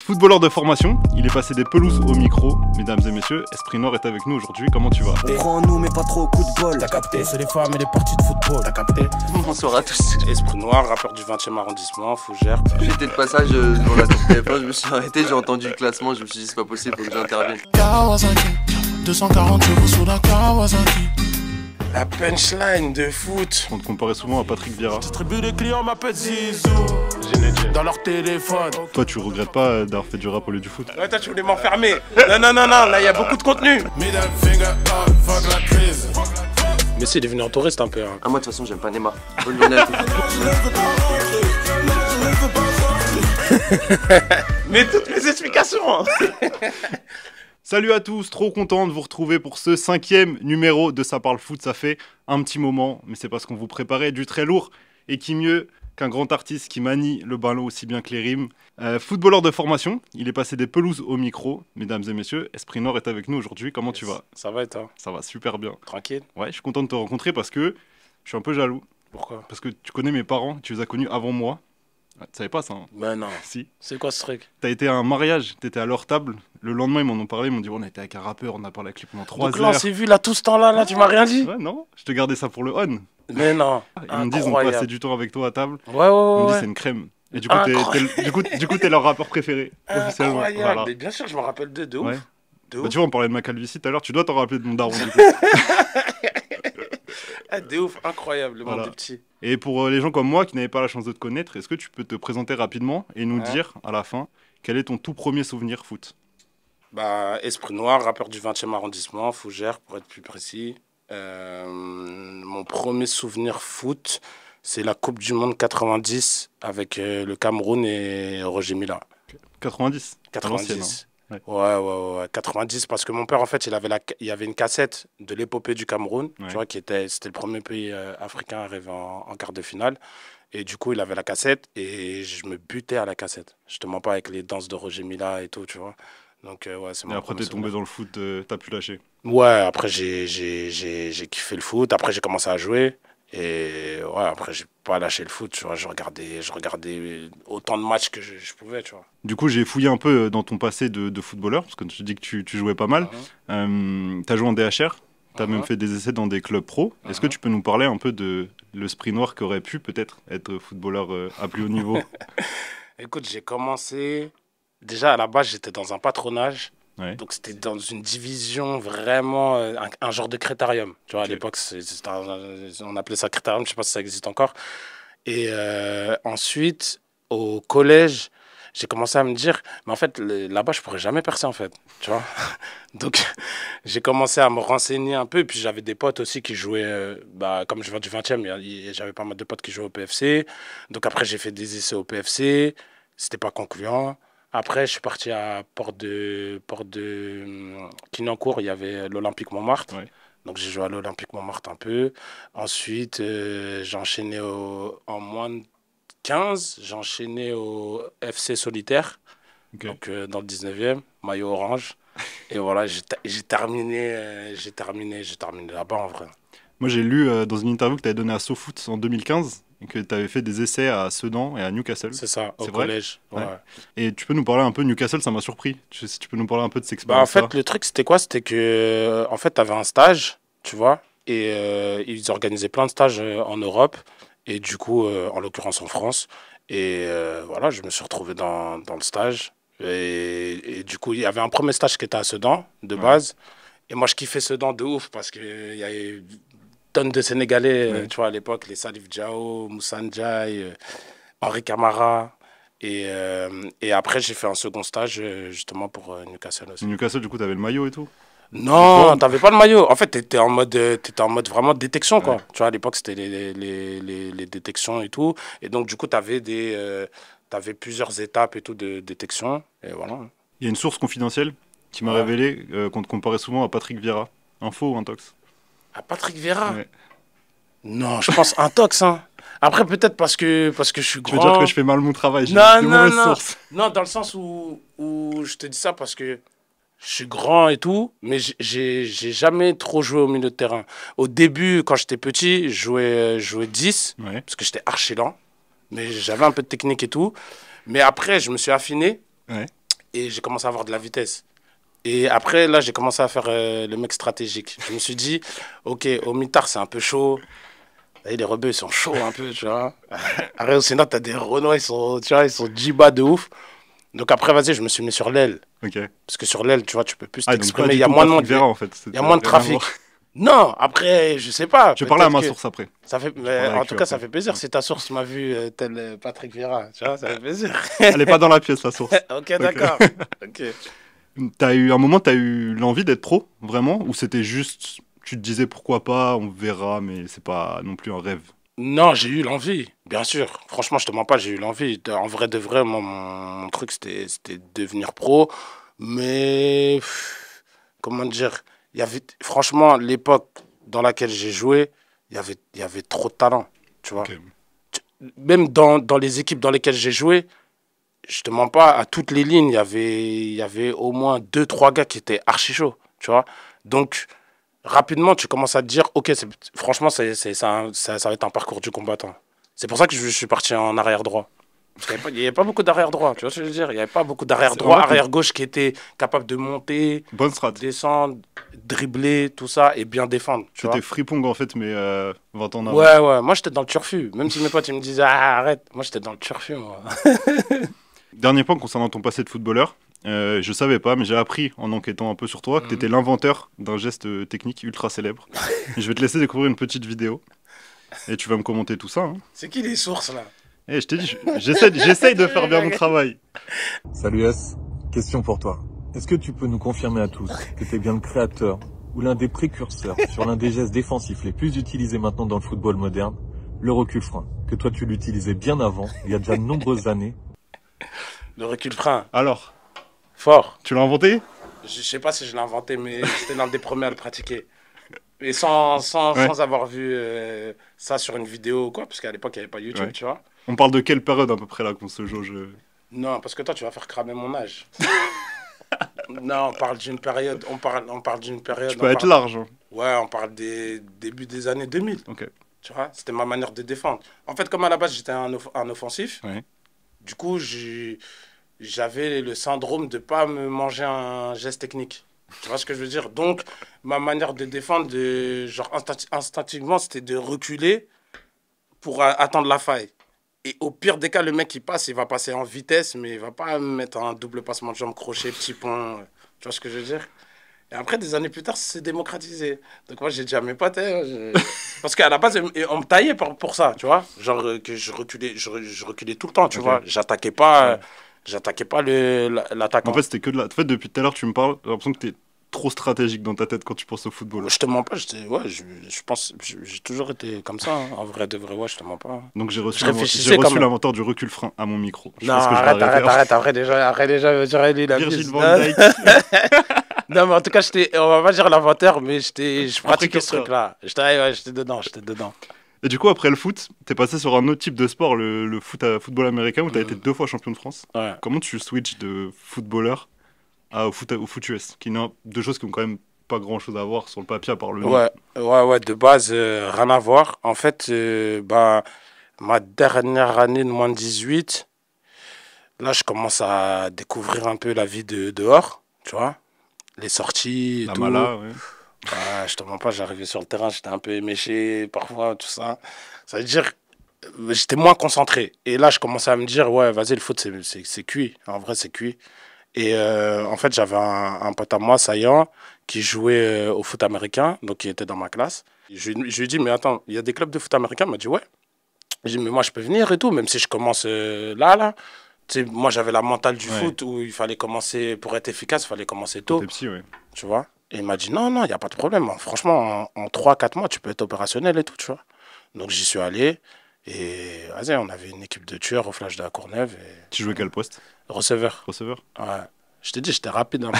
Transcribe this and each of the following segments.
Footballeur de formation, il est passé des pelouses au micro. Mesdames et messieurs, Esprit Noir est avec nous aujourd'hui. Comment tu vas? Prends-nous mais pas trop au coup de bol. T'as capté? C'est les femmes et les parties de football. T'as capté? Bonsoir à tous. Esprit Noir, rappeur du 20e arrondissement, Fougères. J'étais de passage devant la tour TF1, je me suis arrêté, j'ai entendu le classement, je me suis dit c'est pas possible, faut que j'intervienne. Kawasaki, 240 euros sous la Kawasaki. La punchline de foot. On te comparait souvent à Patrick Vieira. Distribue les clients, m'appellent Zizou. Dans leur téléphone. Toi, tu regrettes pas d'avoir fait du rap au lieu du foot? Ouais, toi, tu voulais m'enfermer. Non, là, il y a beaucoup de contenu. Middle finger up, fuck la crise. Mais si, il est venu en touriste un peu. Hein. Ah, moi de toute façon, j'aime pas Neymar. Bonne journée à tous. Mais toutes mes explications. Salut à tous, trop content de vous retrouver pour ce 5e numéro de Ça parle foot. Ça fait un petit moment, mais c'est parce qu'on vous préparait du très lourd. Et qui mieux qu'un grand artiste qui manie le ballon aussi bien que les rimes. Footballeur de formation, il est passé des pelouses au micro. Mesdames et messieurs, Esprit Noir est avec nous aujourd'hui. Comment tu vas? Ça va et toi? Ça va super bien. Tranquille? Ouais, je suis content de te rencontrer parce que je suis un peu jaloux. Pourquoi? Parce que tu connais mes parents, tu les as connus avant moi. Ah, tu savais pas ça, hein? Ben non. Si. C'est quoi ce truc? T'as été à un mariage, t'étais à leur table. Le lendemain, ils m'en ont parlé, ils m'ont dit on était avec un rappeur, on a parlé avec lui pendant 3 Donc là, on heures. s'est vu là tout ce temps-là, tu m'as rien dit? Ouais, non, je te gardais ça pour le on. Mais non. Ils me disent on Incroyable. passait du temps avec toi à table. Ouais, Ils me disent ouais. c'est une crème. Et du coup, t'es leur rappeur préféré. Officiellement. Incroyable. Voilà. Mais bien sûr, je me rappelle de ouf. Ouais. De Bah, ouf. tu vois, on parlait de ma calvitie tout à l'heure, tu dois t'en rappeler de mon daron. Du coup. Ah, de ouf, incroyable, le monde Voilà. des petits. Et pour les gens comme moi qui n'avaient pas la chance de te connaître, est-ce que tu peux te présenter rapidement et nous Ouais. dire à la fin quel est ton tout premier souvenir foot? Bah, Esprit Noir, rappeur du 20e arrondissement, Fougères, pour être plus précis. Mon premier souvenir foot, c'est la Coupe du Monde 90 avec le Cameroun et Roger Mila. 90. À l'ancienne, 90. hein. Ouais, 90, parce que mon père, en fait, il y avait une cassette de l'épopée du Cameroun, Ouais. tu vois, c'était le premier pays africain à arriver en quart de finale. Et du coup, il avait la cassette et je me butais à la cassette. Je te mens pas avec les danses de Roger Mila et tout, tu vois. Donc, ouais, c'est Et mon après, premier t'es tombé souvenir. dans le foot, t'as pu lâcher. Ouais, après, j'ai kiffé le foot. Après, j'ai commencé à jouer. Et ouais, après, j'ai pas lâché le foot, tu vois. Je regardais autant de matchs que je pouvais, tu vois. Du coup, j'ai fouillé un peu dans ton passé de footballeur, parce que tu dis que tu jouais pas mal. T'as joué en DHR, t'as même fait des essais dans des clubs pro. Est-ce que tu peux nous parler un peu de l'esprit noir qui aurait pu peut-être être footballeur à plus haut niveau? Écoute, j'ai commencé. Déjà, à la base, j'étais dans un patronage. Ouais. Donc, c'était dans une division vraiment. Un genre de crétarium. Tu vois, Ok. à l'époque, on appelait ça crétarium. Je sais pas si ça existe encore. Et ensuite, au collège, j'ai commencé à me dire, mais en fait, là-bas, je pourrais jamais percer, en fait. Tu vois. Donc, j'ai commencé à me renseigner un peu. Et puis, j'avais des potes aussi qui jouaient. Comme je viens du 20e, j'avais pas mal de potes qui jouaient au PFC. Donc, après, j'ai fait des essais au PFC. C'était pas concluant. Après, je suis parti à Quinancourt, il y avait l'Olympique Montmartre. Ouais. Donc, j'ai joué à l'Olympique Montmartre un peu. Ensuite, j'ai enchaîné en moins de 15, j'ai enchaîné au FC Solitaire, Ok. donc dans le 19e, maillot orange. Et voilà, j'ai terminé là-bas en vrai. Moi, j'ai lu dans une interview que tu avais donnée à SoFoot en 2015 et que tu avais fait des essais à Sedan et à Newcastle. C'est ça, au C'est vrai collège. Ouais. Ouais. Et tu peux nous parler un peu de Newcastle, ça m'a surpris. Si tu peux nous parler un peu de cette Bah, en expérience. fait, le truc, c'était quoi? C'était que, en fait, tu avais un stage, tu vois, et ils organisaient plein de stages en Europe, et du coup, en l'occurrence en France. Et voilà, je me suis retrouvé dans le stage. Et du coup, il y avait un premier stage qui était à Sedan, de base. Et moi, je kiffais Sedan de ouf, parce qu'il y avait une tonne de Sénégalais, Ouais. tu vois, à l'époque, les Salif Diao, Moussa Ndiaye, Henri Camara. Et après, j'ai fait un second stage, justement, pour Newcastle aussi. Newcastle, du coup, tu avais le maillot et tout. Non, t'avais pas le maillot. En fait, t'étais en mode vraiment détection, quoi. Ouais. Tu vois, à l'époque, c'était les détections et tout. Et donc, du coup, t'avais plusieurs étapes et tout de détection. Et voilà. Il y a une source confidentielle qui m'a Ouais. révélé qu'on te comparait souvent à Patrick Vieira. Info ou intox? À Patrick Vieira? Ouais. Non, je pense intox, hein. Après, peut-être parce que je suis Tu grand. veux dire que je fais mal mon travail? J'ai Non, des non, mauvaises non. sources. Non, dans le sens où je te dis ça parce que je suis grand et tout, mais j'ai jamais trop joué au milieu de terrain. Au début, quand j'étais petit, je jouais 10, Ouais. parce que j'étais archi lent, mais j'avais un peu de technique et tout. Mais après, je me suis affiné. Ouais. et j'ai commencé à avoir de la vitesse. Et après, là, j'ai commencé à faire le mec stratégique. Je me suis dit, ok, au mitard, c'est un peu chaud. Et les rebeux, ils sont chauds un peu, tu vois. Après, sinon, t'as des Renois, ils sont, tu vois, ils sont djiba de ouf. Donc après, vas-y, je me suis mis sur l'aile. Ok. Parce que sur l'aile, tu vois, tu peux plus Ah, donc pas t'exprimer. du Il y a tout moins de Patrick monde. Vieira, en fait. Il y a moins de trafic. Non, après, je sais pas. Je vais parler à ma peut-être que source après. Ça fait, parlerai en avec tout lui cas, ça après. fait plaisir si ta source m'a vu tel Patrick Vieira. Tu vois, ça fait plaisir. Elle est pas dans la pièce, la source. Ok, d'accord. Ok. T'as eu un moment, t'as eu l'envie d'être pro, vraiment? Ou c'était juste, tu te disais pourquoi pas, on verra, mais c'est pas non plus un rêve? Non, j'ai eu l'envie, bien sûr. Franchement, je te mens pas, j'ai eu l'envie. En vrai de vrai, moi, mon truc, c'était devenir pro. Mais, comment dire, il y avait, franchement, l'époque dans laquelle j'ai joué, il y avait trop de talent, tu vois. Ok. Même dans les équipes dans lesquelles j'ai joué, je te mens pas, à toutes les lignes, il y avait au moins deux trois gars qui étaient archi chauds, tu vois. Donc, rapidement, tu commences à te dire, ok, franchement, ça va être un parcours du combattant. C'est pour ça que je suis parti en arrière droit. Parce qu'il n'y avait pas beaucoup d'arrière droit, tu vois ce que je veux dire? Il n'y avait pas beaucoup d'arrière droit, vrai que- arrière gauche qui étaient capables de monter, Bonne strat. descendre, dribbler, tout ça, et bien défendre, tu vois. C'était Fripong en fait, mais 20 ans en avant. Ouais, ouais, moi j'étais dans le turfu. Même si mes potes ils me disaient, ah, arrête, moi j'étais dans le turfu, moi. Dernier point concernant ton passé de footballeur. Je savais pas, mais j'ai appris en enquêtant un peu sur toi que tu étais l'inventeur d'un geste technique ultra célèbre. Et je vais te laisser découvrir une petite vidéo. Et tu vas me commenter tout ça. Hein. C'est qui les sources là? Eh, je t'ai dit, j'essaye de faire bien mon travail. Salut S, question pour toi. Est-ce que tu peux nous confirmer à tous que tu es bien le créateur ou l'un des précurseurs sur l'un des gestes défensifs les plus utilisés maintenant dans le football moderne, le recul-frein, que toi tu l'utilisais bien avant, il y a déjà de nombreuses années. Le recul-frein, Alors, fort. tu l'as inventé? Je sais pas si je l'ai inventé, mais j'étais l'un des premiers à le pratiquer. Et sans avoir vu ça sur une vidéo ou quoi, parce qu'à l'époque il n'y avait pas YouTube, Ouais. tu vois. On parle de quelle période à peu près là qu'on se jauge? Non, parce que toi tu vas faire cramer mon âge. Non, on parle d'une période. On parle d'une période. Tu peux être large. Hein. Ouais, on parle des débuts des années 2000. Ok. Tu vois, c'était ma manière de défendre. En fait, comme à la base, j'étais un offensif, Ouais. du coup, j'avais le syndrome de pas me manger un geste technique. Tu vois ce que je veux dire? Donc, ma manière de défendre, genre instinctivement, c'était de reculer pour attendre la faille. Et au pire des cas, le mec qui passe, il va passer en vitesse, mais il va pas mettre un double passement de jambe, crochet, petit pont. Tu vois ce que je veux dire? Et après, des années plus tard, c'est démocratisé. Donc moi, j'ai dit à mes potes, hein, parce qu'à la base, on me taillait pour ça, tu vois. Genre que je reculais tout le temps, tu Ok. vois. J'attaquais pas l'attaquant. En fait, c'était que de la. En fait, depuis tout à l'heure, tu me parles, j'ai l'impression que t'es trop stratégique dans ta tête quand tu penses au football. Je te mens pas, je pense, j'ai toujours été comme ça, hein. En vrai de vrai, ouais, je te mens pas. Donc j'ai reçu Je réfléchissais comme- l'inventeur du recul-frein à mon micro. Je Non, pense que je vais arrête, arrêter. arrête, déjà, j'aurais lu la Virgil bise. van Non. Dijk. Non, mais en tout cas, on va pas dire l'inventeur, mais je pratiquais ce précurseur. truc-là. Ouais, j'étais dedans. Et du coup, après le foot, t'es passé sur un autre type de sport, le football américain, où t'as été 2 fois champion de France. Ouais. Comment tu switches de footballeur au foot US, qui sont deux choses qui ont quand même pas grand chose à voir sur le papier à part le nom. Ouais, de base, rien à voir. En fait, ma dernière année de moins de 18, là, je commence à découvrir un peu la vie de dehors, tu vois. Les sorties, et La tout. mala, ouais. Ouais, je te mens pas, j'arrivais sur le terrain, j'étais un peu éméché parfois, tout ça. Ça veut dire, j'étais moins concentré. Et là, je commençais à me dire, ouais, vas-y, le foot, c'est cuit. En vrai, c'est cuit. Et en fait, j'avais un pote à moi, Saillant, qui jouait au foot américain, donc qui était dans ma classe. Je lui ai dit, mais attends, il y a des clubs de foot américain? Il m'a dit, ouais. J'ai dit, mais moi, je peux venir et tout, même si je commence là. Tu sais, moi, j'avais la mentale du Ouais. foot où il fallait commencer, pour être efficace, il fallait commencer tôt. T'es psy, ouais. Tu vois? Et il m'a dit, non, il n'y a pas de problème. Franchement, en 3-4 mois, tu peux être opérationnel et tout, tu vois. Donc, j'y suis allé. Et vas-y, on avait une équipe de tueurs au Flash de la Courneuve. Et... Tu jouais quel poste? Receveur. Receveur? Ouais. Je t'ai dit, j'étais rapide un peu.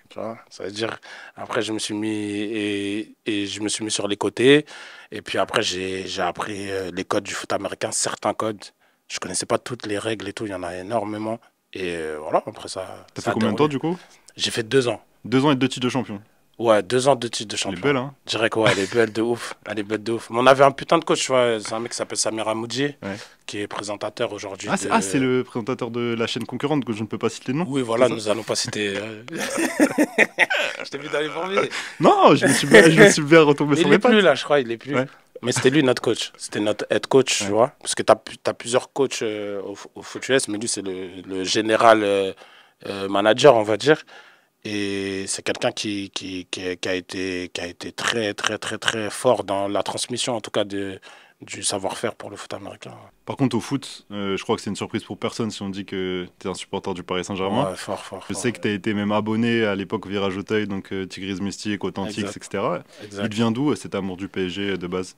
Tu vois? Ça veut dire, après, je me suis mis, et je me suis mis sur les côtés. Et puis après, j'ai appris les codes du foot américain, certains codes. Je connaissais pas toutes les règles et tout, il y en a énormément. Et voilà, après ça. T'as ça fait a combien de temps déroulé. du coup? J'ai fait 2 ans. 2 ans et 2 titres de champion. Ouais, 2 ans de titre de Elle est champion. belle, hein. Je dirais que ouais, elle est belle de ouf. Elle est belle de ouf. Mais on avait un putain de coach, tu vois. C'est un mec qui s'appelle Samir Amoudji, Ouais. qui est présentateur aujourd'hui. C'est le présentateur de la chaîne concurrente que je ne peux pas citer le nom. Oui, voilà, C'est ça nous allons pas citer. Je t'ai vu dans les formés. Non, je me suis bien retombé Mais sur il mes est plus pattes. là, je crois, il est plus. Ouais. Mais c'était lui notre coach. C'était notre head coach, Ouais. tu vois. Parce que tu as plusieurs coachs au foot US, mais lui, c'est le général manager, on va dire. Et c'est quelqu'un qui a été très, très, très, très fort dans la transmission, en tout cas, du savoir-faire pour le foot américain. Par contre, au foot, je crois que c'est une surprise pour personne si on dit que tu es un supporter du Paris Saint-Germain. Ouais, fort, fort. Je fort. sais que tu as été même abonné à l'époque au Virage Auteuil, donc Tigris Mystique, Authentics, Exact. etc. Exact. Il vient d'où cet amour du PSG de base?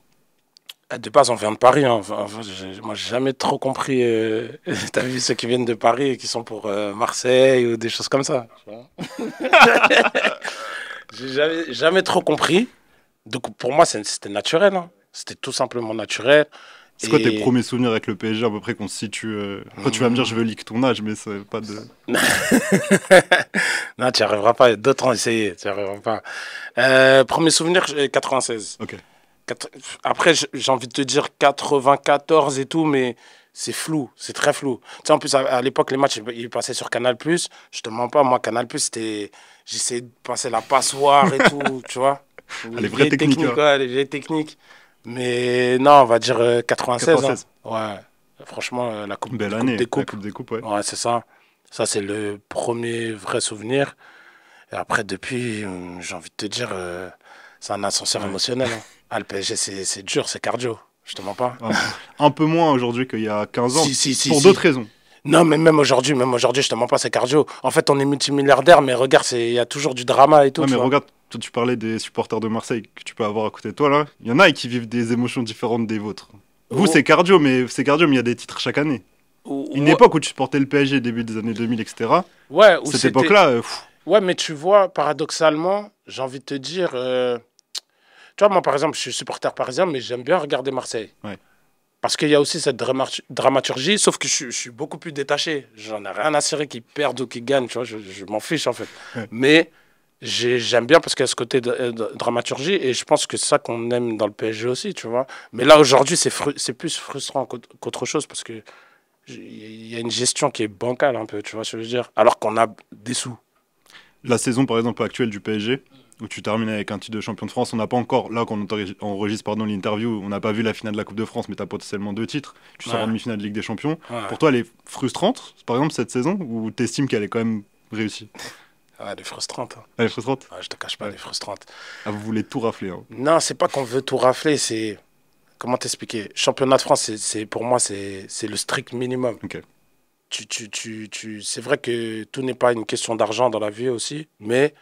De base, on vient de Paris. Hein. Enfin, moi, j'ai jamais trop compris. T'as vu ceux qui viennent de Paris et qui sont pour Marseille ou des choses comme ça. Tu vois. J'ai jamais trop compris. Donc, pour moi, c'était naturel. Hein. C'était tout simplement naturel. C'est quoi Et- tes premiers souvenirs avec le PSG, à peu près qu'on se situe Après, tu vas me dire, je veux leak ton âge, mais c'est pas de. Non, tu n'y arriveras pas. D'autres ont essayé. Tu n'y arriveras pas. Premier souvenir, 96. Ok. Après, j'ai envie de te dire 94 et tout, mais c'est flou, c'est très flou. Tu sais, en plus, à l'époque, les matchs, ils passaient sur Canal+. Je te mens pas, moi, Canal+, c'était... J'essayais de passer la passoire et tout, tu vois. Les vraies techniques, hein. Ouais, les vieilles techniques. Mais non, on va dire 96. 96. Hein. Ouais, franchement, la Belle coupe année, des la coupes. Coupe des Coupes, ouais. Ouais, c'est ça. Ça, c'est le premier vrai souvenir. Et après, depuis, j'ai envie de te dire, c'est un ascenseur émotionnel. Hein. Ah, le PSG, c'est dur, c'est cardio. Je te mens pas. Ouais. Un peu moins aujourd'hui qu'il y a 15 ans, Si, pour si. d'autres raisons. Non, mais même aujourd'hui, je te mens pas, c'est cardio. En fait, on est multimilliardaire, mais regarde, il y a toujours du drama et tout. Ouais, tu mais vois. regarde, toi, tu parlais des supporters de Marseille que tu peux avoir à côté de toi, là. Il y en a qui vivent des émotions différentes des vôtres. Vous, Oh. c'est cardio, mais il y a des titres chaque année. Une Ouais, époque où tu supportais le PSG, début des années 2000, etc. ouais, où Cette c'était- époque-là, Ouais, mais tu vois, paradoxalement, j'ai envie de te dire. Tu vois, moi, par exemple, je suis supporter parisien, mais j'aime bien regarder Marseille. Ouais. Parce qu'il y a aussi cette dramaturgie, sauf que je suis beaucoup plus détaché. J'en ai rien à cirer qu'ils perdent ou qu'ils gagnent, tu vois, je m'en fiche en fait. Ouais. Mais j'aime bien parce qu'il y a ce côté de dramaturgie et je pense que c'est ça qu'on aime dans le PSG aussi, tu vois. Mais là, aujourd'hui, c'est plus frustrant qu'autre chose parce que il y a une gestion qui est bancale un peu, tu vois ce que je veux dire. Alors qu'on a des sous. la saison, par exemple, actuelle du PSG, où tu termines avec un titre de champion de France, on n'a pas encore, là, quand on enregistre l'interview, on n'a pas vu la finale de la Coupe de France, mais tu as potentiellement 2 titres. Tu sors Ouais. en demi-finale de Ligue des Champions. Ouais. Pour toi, elle est frustrante, par exemple, cette saison, ou t'estimes qu'elle est quand même réussie? Ouais, elle est frustrante. Hein. Elle est frustrante? Ouais, je te cache pas, Ouais. elle est frustrante. Ah, vous voulez tout rafler, hein. Non, c'est pas qu'on veut tout rafler, c'est... Comment t'expliquer? Championnat de France, pour moi, c'est le strict minimum. Ok. C'est vrai que tout n'est pas une question d'argent dans la vie aussi, mais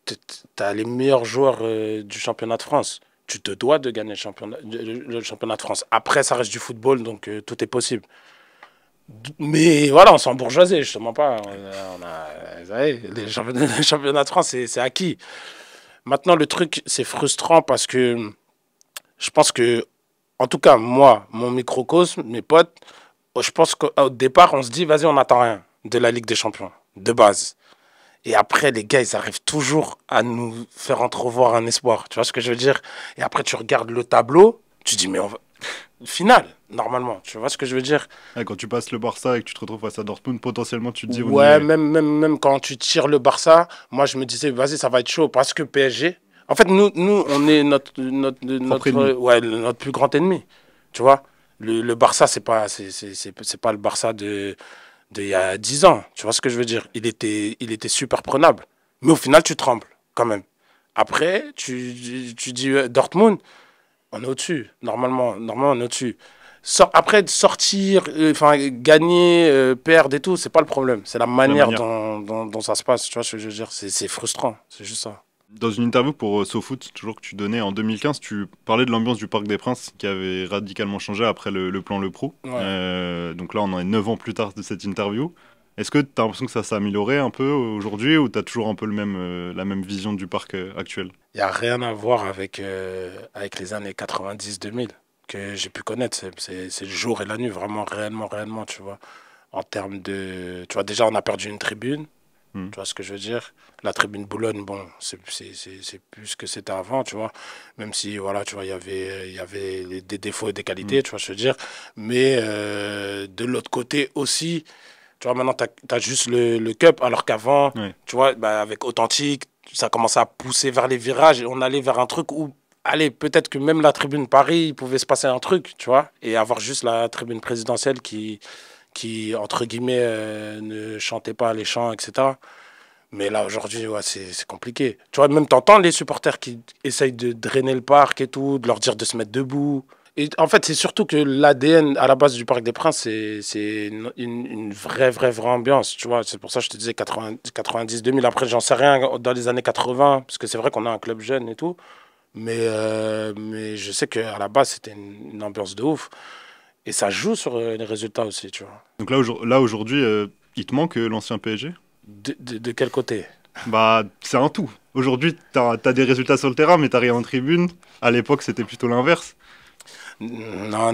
tu as les meilleurs joueurs du championnat de France. Tu te dois de gagner le championnat de France. Après, ça reste du football, donc tout est possible. Mais voilà, on s'en bourgeoisie, justement pas. Vous savez, les championnats de France, c'est acquis. Maintenant, le truc, c'est frustrant parce que je pense que, en tout cas, moi, mon microcosme, mes potes, je pense qu'au départ, on se dit, vas-y, on n'attend rien de la Ligue des Champions, de base. Et après, les gars, ils arrivent toujours à nous faire entrevoir un espoir. Tu vois ce que je veux dire? Et après, tu regardes le tableau, tu dis, mais on va... Finale, normalement. Tu vois ce que je veux dire? Ouais, quand tu passes le Barça et que tu te retrouves face à Dortmund, potentiellement, tu te dis... on y Ouais, est. même quand tu tires le Barça, moi, je me disais, vas-y, ça va être chaud. Parce que PSG... En fait, nous on est notre ennemi. ouais, notre plus grand ennemi. Tu vois? Le Barça, c'est pas le Barça de il y a 10 ans. Tu vois ce que je veux dire? Il était super prenable. Mais au final, tu trembles quand même. Après, tu dis Dortmund, on est au-dessus. Normalement, on est au-dessus. Après, de sortir, gagner, perdre et tout, c'est pas le problème. C'est la manière dont ça se passe. Tu vois ce que je veux dire? C'est frustrant. C'est juste ça. Dans une interview pour SoFoot, toujours que tu donnais en 2015, tu parlais de l'ambiance du Parc des Princes qui avait radicalement changé après le plan Le Pro. Ouais. Donc là, on en est 9 ans plus tard de cette interview. Est-ce que tu as l'impression que ça s'est amélioré un peu aujourd'hui ou tu as toujours un peu la même vision du parc actuel? Il n'y a rien à voir avec les années 90-2000 que j'ai pu connaître. C'est le jour et la nuit, vraiment, réellement, tu vois. En termes de... Tu vois, déjà, on a perdu une tribune. Tu vois ce que je veux dire? La tribune Boulogne, bon, c'est plus ce que c'était avant, tu vois. Même si, voilà, tu vois, il y avait des défauts et des qualités, tu vois ce que je veux dire. Mais de l'autre côté aussi, tu vois, maintenant, tu as juste le Cup, alors qu'avant, Ouais. tu vois, bah, avec Authentique, ça commençait à pousser vers les virages et on allait vers un truc où, allez, peut-être que même la tribune Paris, il pouvait se passer un truc, tu vois, et avoir juste la tribune présidentielle qui entre guillemets, ne chantait pas les chants, etc. Mais là, aujourd'hui, ouais, c'est compliqué. Tu vois, même t'entends les supporters qui essayent de drainer le parc et tout, de leur dire de se mettre debout. Et en fait, c'est surtout que l'ADN à la base du Parc des Princes, c'est une vraie ambiance. Tu vois, c'est pour ça que je te disais 90, 2000. Après, j'en sais rien dans les années 80, parce que c'est vrai qu'on a un club jeune et tout. Mais je sais qu'à la base, c'était une ambiance de ouf. Et ça joue sur les résultats aussi, tu vois. Donc là aujourd'hui, il te manque l'ancien PSG? De quel côté? Bah, c'est un tout. Aujourd'hui, t'as des résultats sur le terrain, mais t'as rien en tribune. À l'époque, c'était plutôt l'inverse. Non,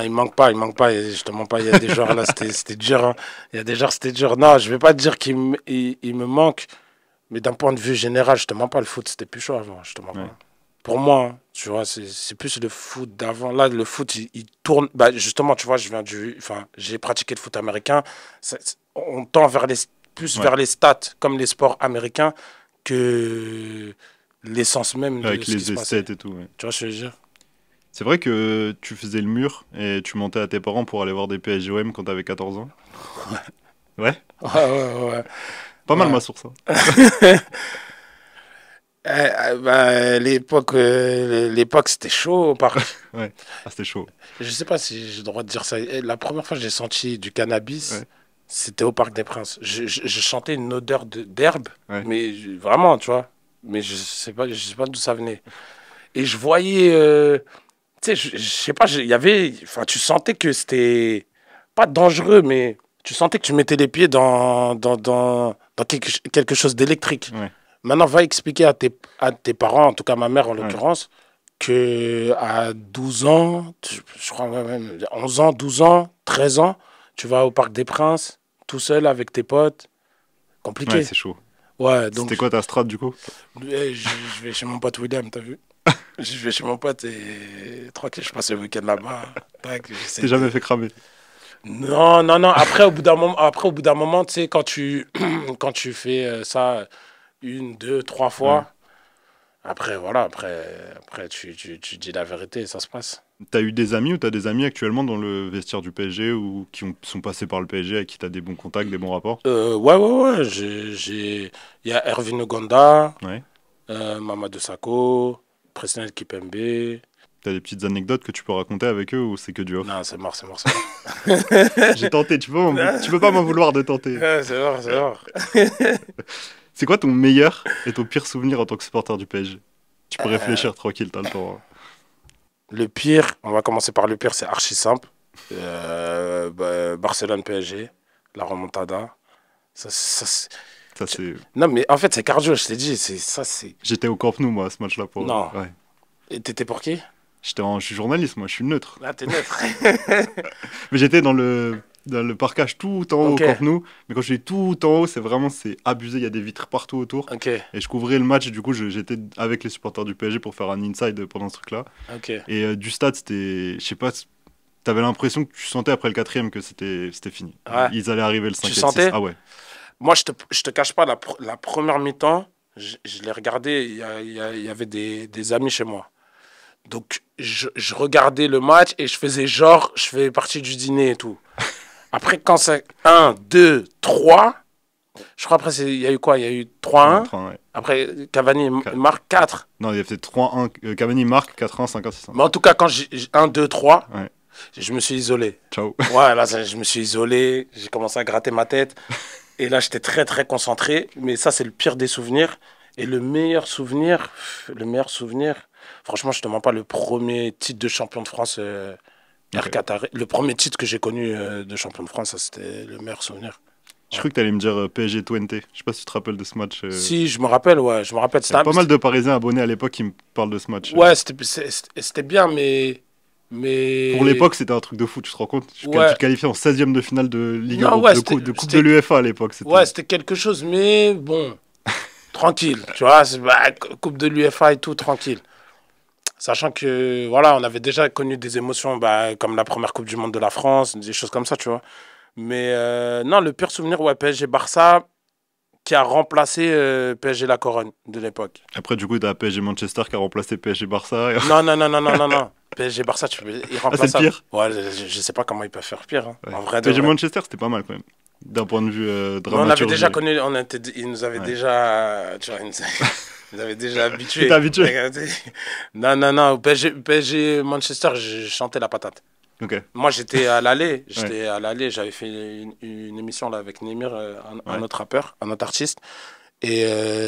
il manque pas. Et je te mens pas, il y a des joueurs là, c'était dur. Hein. Il y a des joueurs, c'était dur. Non, je vais pas te dire il me manque, mais d'un point de vue général, je te mens pas, le foot, c'était plus chaud avant. Je te mens Ouais. pas. Pour moi, hein, tu vois, c'est plus le foot d'avant. Là, le foot, il tourne. Bah, justement, tu vois, j'ai pratiqué le foot américain. On tend plus Ouais. vers les stats, comme les sports américains, que l'essence même de Avec ce qui les se passait. esthètes et tout. Ouais. Tu vois ce que je veux dire? C'est vrai que tu faisais le mur et tu montais à tes parents pour aller voir des PSGOM quand t'avais 14 ans. Ouais. Ouais. Pas mal Ouais. ma source. Hein. L'époque, c'était chaud au parc. Ah, c'était chaud. Je sais pas si j'ai le droit de dire ça. La première fois que j'ai senti du cannabis, Ouais. c'était au Parc des Princes. Je sentais une odeur d'herbe, Ouais. mais vraiment, tu vois. Mais je sais pas d'où ça venait. Et je voyais, tu sais, je sais pas, il y avait, enfin, tu sentais que c'était pas dangereux, mais tu sentais que tu mettais les pieds dans quelque chose d'électrique. Ouais. Maintenant, va expliquer à tes parents, en tout cas ma mère en l'occurrence, que à 12 ans, je crois même 11 ans, 12 ans, 13 ans, tu vas au Parc des Princes, tout seul avec tes potes. Compliqué. Ouais, c'est chaud. Ouais, donc C'était quoi ta strat du coup? je vais chez mon pote William, t'as vu? Je vais chez mon pote et tranquille, je passe le week-end là-bas. Tac, j'essaie T'es jamais fait cramer. Non. Après, au bout d'un moment, tu sais, quand tu fais ça 1, 2, 3 fois, Ouais. après, voilà, après tu dis la vérité et ça se passe. T'as eu des amis ou t'as des amis actuellement dans le vestiaire du PSG ou sont passés par le PSG avec qui t'as des bons contacts, des bons rapports? Ouais. Il y a Erwin Ogonda, Ouais. Mamadou Sakho, Presnel Kipembe. T'as des petites anecdotes que tu peux raconter avec eux ou c'est que du off? Non, c'est mort. C'est mort. J'ai tenté, tu peux pas m'en vouloir de tenter. Ouais, c'est mort. C'est quoi ton meilleur et ton pire souvenir en tant que supporter du PSG? Tu peux réfléchir tranquille, t'as le temps. Hein. Le pire, on va commencer par le pire, c'est archi simple. Barcelone-PSG, la remontada. Ça, Ça, c'est... Non, mais en fait, c'est cardio, je t'ai dit. C'est... J'étais au Camp Nou, moi, à ce match-là. Non. Ouais. Et t'étais pour qui? Je suis journaliste, moi, je suis neutre. Là, t'es neutre. Mais j'étais dans le parcage tout en haut Ok. au Camp Nou. Mais quand je suis tout en haut, c'est abusé, il y a des vitres partout autour. Ok. Et je couvrais le match, du coup, j'étais avec les supporters du PSG pour faire un inside pendant ce truc-là. Ok. Et du stade, c'était... Je sais pas... T'avais l'impression que tu sentais après le 4e que c'était fini. Ouais. Ils allaient arriver le 5e. Tu sentais? Ah ouais. Moi, je te cache pas, la première mi-temps, je l'ai regardé, il y avait des amis chez moi. Donc, je regardais le match et je faisais genre, je fais partie du dîner et tout. Après, quand c'est 1, 2, 3, je crois après, il y a eu quoi? Il y a eu 3-1. 3-1, ouais. Après, Cavani Quatre. marque 4. Non, il y a fait 3-1. Cavani marque 4-1, 5-1, 6-1. Mais en tout cas, quand 1, 2, 3, Ouais. je me suis isolé. Ciao. Ouais, là, je me suis isolé, j'ai commencé à gratter ma tête. Et là, j'étais très concentré. Mais ça, c'est le pire des souvenirs. Et le meilleur souvenir, franchement, je te mens pas, le premier titre de champion de France, Air Qatar, le premier titre que j'ai connu de champion de France, ça, c'était le meilleur souvenir. Je crois que t'allais me dire PSG 20. Je sais pas si tu te rappelles de ce match. Si, je me rappelle, ouais, je me rappelle. Il y a pas mal de Parisiens abonnés à l'époque qui me parlent de ce match. Ouais, c'était bien, mais Mais... Pour l'époque, c'était un truc de fou, tu te rends compte? Tu Ouais. te qualifiais en 16e de finale de Ligue Non, Europa, ouais, de coupe c'était- de l'UEFA à l'époque. Ouais, c'était quelque chose, mais bon, tranquille, tu vois, Coupe de l'UEFA et tout, tranquille. Sachant que, voilà, on avait déjà connu des émotions, comme la première Coupe du Monde de la France, des choses comme ça, tu vois. Mais non, le pire souvenir, ouais, PSG-Barça, qui a remplacé PSG La Corogne de l'époque. Après, du coup, t'as PSG Manchester qui a remplacé PSG Barça. Non. PSG-Barça, il remplace c'est le pire? Ouais, je sais pas comment ils peuvent faire pire. Hein. Ouais. En vrai, de PSG vrai. Manchester, c'était pas mal quand même. D'un point de vue Mais dramaturgie. on avait déjà connu, ils nous avaient Ouais. déjà, tu vois, ils nous avaient déjà habitués. T'es habitué. Regardez. Non, au PSG Manchester, je chantais la patate. Ok. Moi, j'étais à l'aller, j'avais fait une émission là avec Némir, un autre rappeur, un autre artiste, et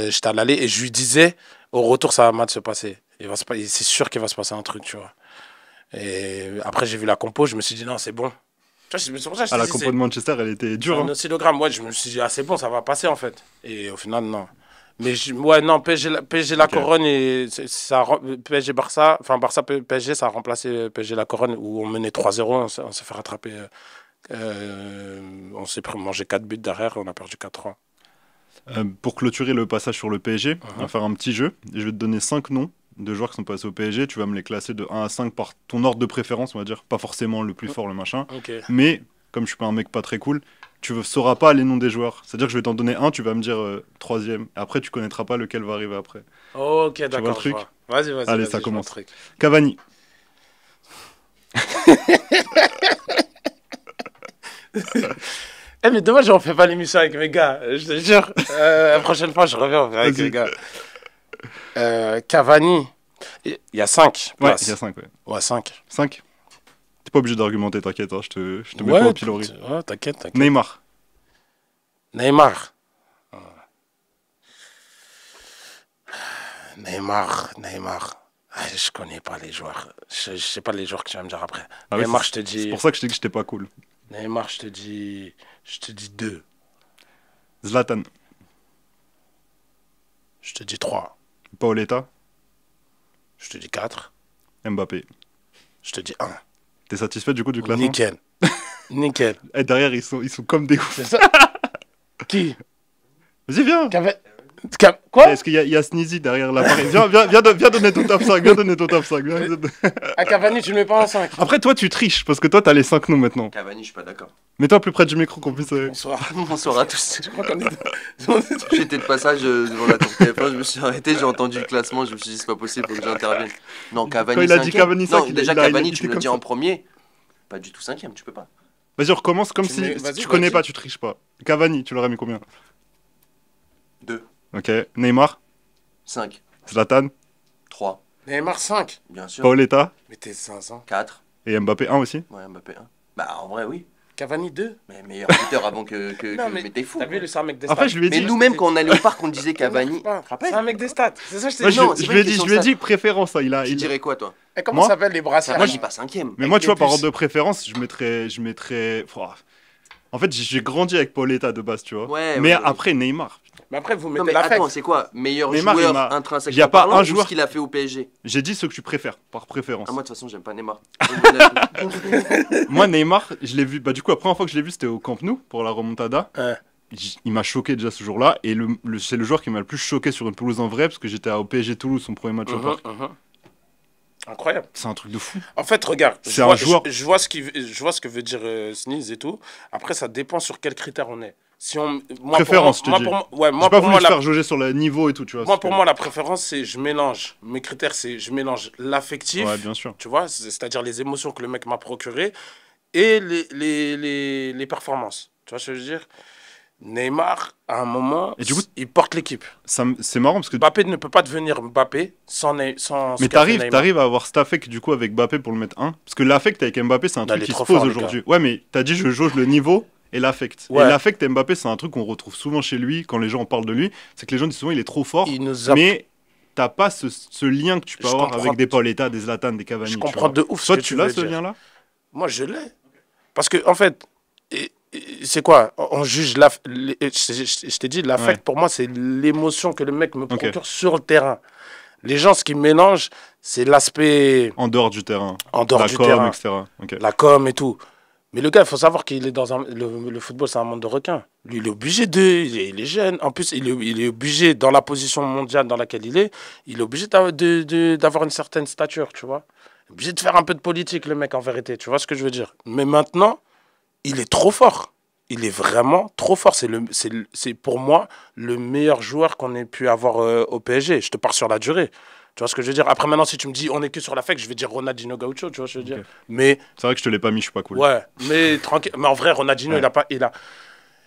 j'étais à l'aller et je lui disais, au retour, ça va mal se passer. C'est sûr qu'il va se passer un truc, tu vois. Et après, j'ai vu la compo, je me suis dit, non, c'est bon. Tu vois, c'est pour ça que je te La dis, compo de Manchester, elle était c'est dure. un Hein. oscillogramme, ouais, je me suis dit, ah, c'est bon, ça va passer en fait. Et au final, non. Mais ouais, non, PSG La Ok. Corogne, et PSG Barça, enfin Barça PSG, ça a remplacé PSG La Corogne où on menait 3-0, on s'est fait rattraper. On s'est mangé 4 buts derrière, on a perdu 4-3. Pour clôturer le passage sur le PSG, on va faire un petit jeu. Je vais te donner 5 noms de joueurs qui sont passés au PSG. Tu vas me les classer de 1 à 5 par ton ordre de préférence, on va dire. Pas forcément le plus fort, le machin. Ok. Mais, comme je suis pas un mec pas très cool, tu ne sauras pas les noms des joueurs. C'est-à-dire que je vais t'en donner un, tu vas me dire troisième. Après, tu connaîtras pas lequel va arriver après. Ok, vois d'accord. le truc? Vas-y. Allez, vas-y, ça je vois commence. le truc. Cavani. Eh, mais dommage, on fait pas l'émission avec mes gars. Je te jure. La prochaine fois, je reviens avec Vas-y. les gars. Cavani. Il y a 5 Ouais, places. il y a 5. Ouais. Ouais, 5. 5. T'es pas obligé d'argumenter, t'inquiète. Hein, je te mets pas au pilori. Ouais, t'inquiète. Neymar. Neymar. Neymar. Ah, je connais pas les joueurs. Je sais pas les joueurs que tu vas me dire après. Ah ouais, Neymar, c'est- je te dis. C'est pour ça que je t'ai dit que j'étais pas cool. Neymar, je te dis 2. Zlatan. Je te dis 3. Paoletta. Je te dis 4. Mbappé. Je te dis 1. T'es satisfait du coup du classement? Nickel. Et derrière, ils sont comme des ouf. C'est ça. Qui Vas-y, viens. Quoi Est-ce qu'il y a Sneezy derrière l'appareil? Viens donner ton top 5. Viens donner ton top 5. À Cavani, tu le mets pas en 5. Après, toi, tu triches parce que toi, t'as les 5 noms maintenant. Cavani, je suis pas d'accord. Mets-toi plus près du micro qu'on puisse. Bonsoir. Bonsoir à tous. Je crois qu'on est... J'étais de passage devant la tour TF1, je me suis arrêté, j'ai entendu le classement, je me suis dit c'est pas possible, faut que j'intervienne. Non, Cavani Quand il a dit 5e. Cavani 5, Non, déjà il a Cavani, dit tu me comme l'as dit ça. en premier. Pas du tout 5e, tu peux pas. Vas-y, on recommence comme Tu si mets- si vas-y, tu connais vas-y. pas, tu triches pas. Cavani, tu l'aurais mis combien? 2, Ok. Neymar. 5, Zlatan. 3, Neymar 5. bien sûr. Paoletta. Mais t'es 500. 4, Et Mbappé 1 aussi. ouais, Mbappé 1. Bah en vrai, oui. Cavani 2. Mais meilleur buteur avant que. Non, mais t'es fou. T'as vu, quoi. c'est un mec des En stats. fait, je lui ai Mais dit. nous-mêmes, quand on allait au parc, on disait Cavani. C'est un mec des stats. C'est ça, je t'ai Moi, dit. Non, je c'est lui pas ai une dit, question je lui ai de dit préférence. Ça, Tu dirais quoi, toi? Et comment Moi s'appellent les brassières Cavani, pas 5e. Mais moi, tu vois, des par puces. ordre de préférence, je mettrais. En fait, j'ai grandi avec Paoletta de base, tu vois. Ouais, Mais ouais. après, Neymar. Mais après, vous Non, mettez mais l'affect. attends, c'est quoi? Meilleur Neymar, il joueur m'a- intrinsèquement y a pas parlant un ou joueur- ce qu'il a fait au PSG? J'ai dit ce que tu préfères, par préférence. Ah, moi, de toute façon, j'aime pas Neymar. Moi, Neymar, je l'ai vu. Bah, du coup, la première fois que je l'ai vu, c'était au Camp Nou pour la remontada. Ouais. Il m'a choqué déjà ce jour-là. Et c'est le joueur qui m'a le plus choqué sur une pelouse en vrai, parce que j'étais au PSG Toulouse, son premier match au parc. Incroyable. C'est un truc de fou. En fait, regarde, C'est un joueur- je vois ce que veut dire Sneeze et tout. Après, ça dépend sur quels critères on est. Si on, moi, Préférence, pour moi, je te moi, dis. pour moi, ouais, J'ai moi, pas pour voulu moi, te la, faire jauger sur le niveau et tout, tu vois. moi, c'est pour que- moi, la préférence, c'est je mélange. Mes critères, c'est je mélange l'affectif, Ouais, bien sûr. tu vois, c'est-à-dire les émotions que le mec m'a procurées et les performances. Tu vois ce que je veux dire? Neymar, à un moment, Et du coup- il porte l'équipe. C'est marrant parce que. Mbappé ne peut pas devenir Mbappé sans ce Mais qu'a fait Neymar. t'arrives à avoir cet affect du coup avec Mbappé pour le mettre 1. Parce que l'affect avec Mbappé, c'est un Non, truc il est qui se trop pose fort, le aujourd'hui. Ouais, mais t'as dit je jauge le niveau et l'affect. Ouais. Et l'affect Mbappé, c'est un truc qu'on retrouve souvent chez lui quand les gens en parlent de lui. C'est que les gens disent souvent il est trop fort. Il nous a... Mais t'as pas ce lien que tu peux Je avoir comprends. avec des Paoletta, des Zlatan, des Cavani. Je tu comprends vois. de ouf ce Toi, que tu tu l'as veux ce dire. lien-là? Moi, je l'ai. Parce que, en fait, c'est quoi? On juge je t'ai dit, l'affect, Ouais. pour moi, c'est l'émotion que le mec me procure sur le terrain. Les gens, ce qui mélangent, c'est l'aspect En dehors du terrain. en dehors La du com, terrain, etc. Ok. la com et tout. Mais le gars, il faut savoir qu'il est dans le football, c'est un monde de requins. Lui, il est obligé il est jeune. En plus, il est obligé, dans la position mondiale dans laquelle il est obligé d'avoir une certaine stature, tu vois. Obligé de faire un peu de politique, le mec, en vérité. Tu vois ce que je veux dire? Mais maintenant, il est trop fort. Il est vraiment trop fort. C'est pour moi le meilleur joueur qu'on ait pu avoir au PSG. Je te pars sur la durée. Tu vois ce que je veux dire? Après, maintenant, si tu me dis on est que sur l'affect, je vais dire Ronaldinho Gaucho, tu vois ce que je veux dire? Ok. Mais, C'est vrai que je te l'ai pas mis, je suis pas cool. ouais, mais tranquille. Mais en vrai, Ronaldinho, Ouais. il a.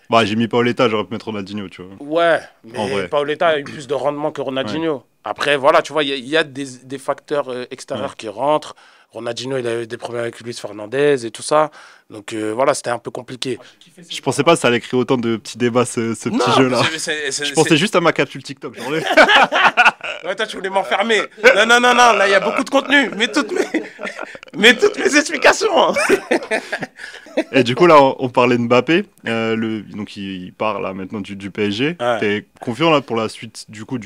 Bah, j'ai mis Paoletta, j'aurais pu mettre Ronaldinho, tu vois. Ouais, En mais vrai. Paoletta a eu plus de rendement que Ronaldinho. Après, voilà, tu vois, il y a des facteurs extérieurs qui rentrent. Ronaldinho, il a eu des problèmes avec Luis Fernandez et tout ça. Donc voilà, c'était un peu compliqué. Je pensais pas que ça allait créer autant de petits débats, ce petit jeu-là. Je pensais juste à ma capsule TikTok. Genre, Ouais, toi, tu voulais m'enfermer. Non, non, non, non, là, il y a beaucoup de contenu. Mais toutes mes explications. Et du coup, là, on parlait de Mbappé. Donc, il part là maintenant du PSG. Ouais. T'es confiant là pour la suite du coup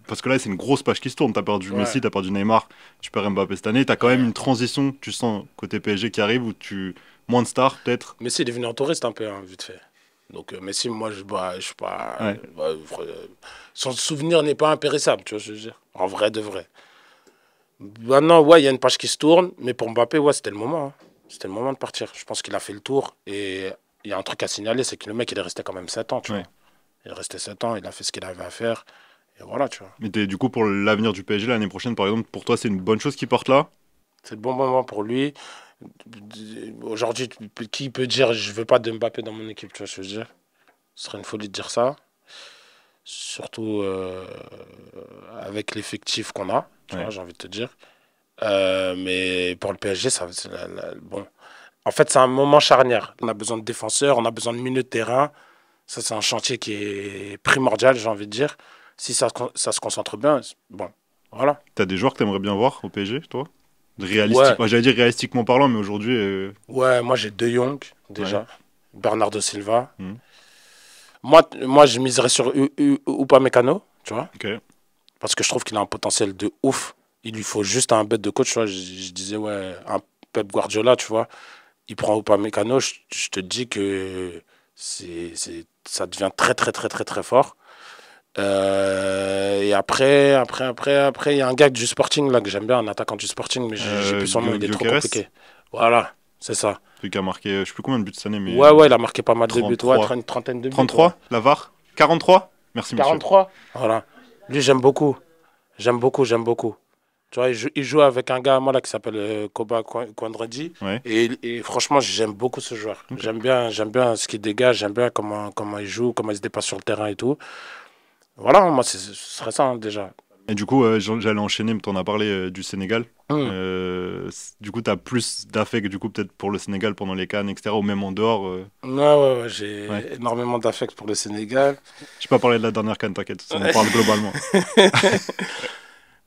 parce que là, c'est une grosse page qui se tourne. T'as perdu Ouais. Messi, t'as perdu Neymar, tu perds Mbappé cette année. T'as quand même une transition, tu sens, côté PSG qui arrive où moins de stars peut-être. Messi, il est venu en touriste un peu, hein, vite fait. Donc Messi, moi, je suis pas... Ouais. Son souvenir n'est pas impérissable, tu vois ce que je veux dire. En vrai de vrai. Maintenant, ouais, il y a une page qui se tourne, mais pour Mbappé, ouais, c'était le moment. Hein. C'était le moment de partir. Je pense qu'il a fait le tour. Et il y a un truc à signaler, c'est que le mec, il est resté quand même 7 ans, tu Ouais. vois. Il est resté 7 ans, il a fait ce qu'il avait à faire. Et voilà, tu vois. Mais du coup, pour l'avenir du PSG l'année prochaine, par exemple, pour toi, c'est une bonne chose qu'il porte là. C'est le bon moment pour lui. Aujourd'hui, qui peut dire je veux pas de Mbappé dans mon équipe, tu vois ce que je veux dire? Ce serait une folie de dire ça. Surtout avec l'effectif qu'on a, tu Ouais. vois, j'ai envie de te dire. Mais pour le PSG, bon. En fait, c'est un moment charnière. On a besoin de défenseurs, on a besoin de milieu de terrain. Ça, c'est un chantier qui est primordial, j'ai envie de dire. Si ça se concentre bien, bon, voilà. T'as des joueurs que t'aimerais bien voir au PSG, toi? Réalistique. Ouais. J'allais dire réalistiquement parlant, mais aujourd'hui. Ouais, moi j'ai De Jong, déjà. Ouais. Bernardo Silva. Mhm. Moi, je miserais sur Upamecano, tu vois. Ok. Parce que je trouve qu'il a un potentiel de ouf. Il lui faut juste un bête de coach, tu vois. Je disais, ouais, un Pep Guardiola, tu vois. Il prend Upamecano, je te dis que ça devient très, très, très, très, très fort. Et après, il y a un gars du Sporting, là, que j'aime bien, un attaquant du Sporting, mais j'ai plus son nom, il est trop Gyökeres, compliqué. Voilà, c'est ça. celui qui a marqué, je sais plus combien de buts cette année, mais. Ouais, il a marqué pas mal de buts. 33. Ouais, une trentaine de buts. 33, ouais. la VAR 43. Merci, monsieur. 43. Voilà. Lui, j'aime beaucoup. J'aime beaucoup. Tu vois, il joue avec un gars, moi, là, qui s'appelle Koba Kwandradi. Ouais. Et franchement, j'aime beaucoup ce joueur. Ok. J'aime bien ce qu'il dégage, j'aime bien comment il joue, comment il se dépasse sur le terrain et tout. Voilà, moi, ce serait ça, hein, déjà. Et du coup, j'allais enchaîner, mais t'en as parlé du Sénégal. Du coup, t'as plus d'affect, du coup, peut-être pour le Sénégal pendant les CAN, etc., ou même en dehors. Ouais, j'ai Ouais. énormément d'affect pour le Sénégal. Je pas parler de la dernière CAN, t'inquiète, on en parle globalement.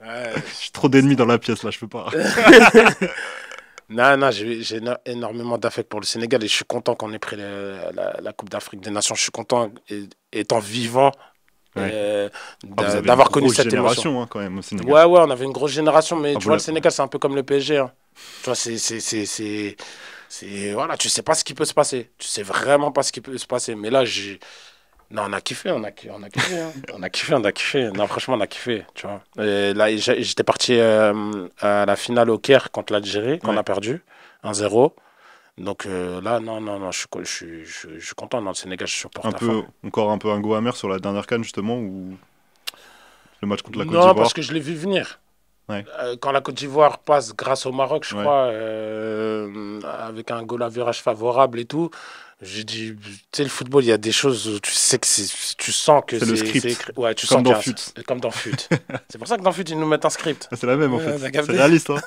Ouais. J'ai trop d'ennemis dans la pièce, là, je peux pas. Non, j'ai énormément d'affect pour le Sénégal et je suis content qu'on ait pris la Coupe d'Afrique des Nations. Je suis content, étant vivant, Ouais. Vous avez d'avoir une connu grosse cette émotion. génération, hein, quand même, au Sénégal. Ouais, on avait une grosse génération, mais Ah, tu vous vois, le l'avez- Sénégal, c'est un peu comme le PSG. Hein. Tu vois, voilà, tu sais pas ce qui peut se passer. Tu sais vraiment pas ce qui peut se passer. Mais là, non, on a kiffé, on a kiffé. Hein. on a kiffé. Non, franchement, on a kiffé, tu vois. Et là, j'étais parti à la finale au Caire contre l'Algérie, qu'on Ouais. a perdu, 1-0. Donc là, non, je suis content. Dans le Sénégal, je supporte à fond. Encore un peu un goût amer sur la dernière CAN, justement, ou le match contre la Côte Non, d'Ivoire. parce que je l'ai vu venir. Ouais. Quand la Côte d'Ivoire passe grâce au Maroc, je Ouais. crois, avec un goal à virage favorable et tout, j'ai dit, tu sais, le football, il y a des choses où tu sais que tu sens que C'est le script. écrit. Ouais, tu Comme sens dans qu'il y a un- Fut. Comme dans Fut. C'est pour ça que dans Fut, ils nous mettent un script. Ah, c'est la même, en Ouais, fait. t'as C'est capté. réaliste, hein.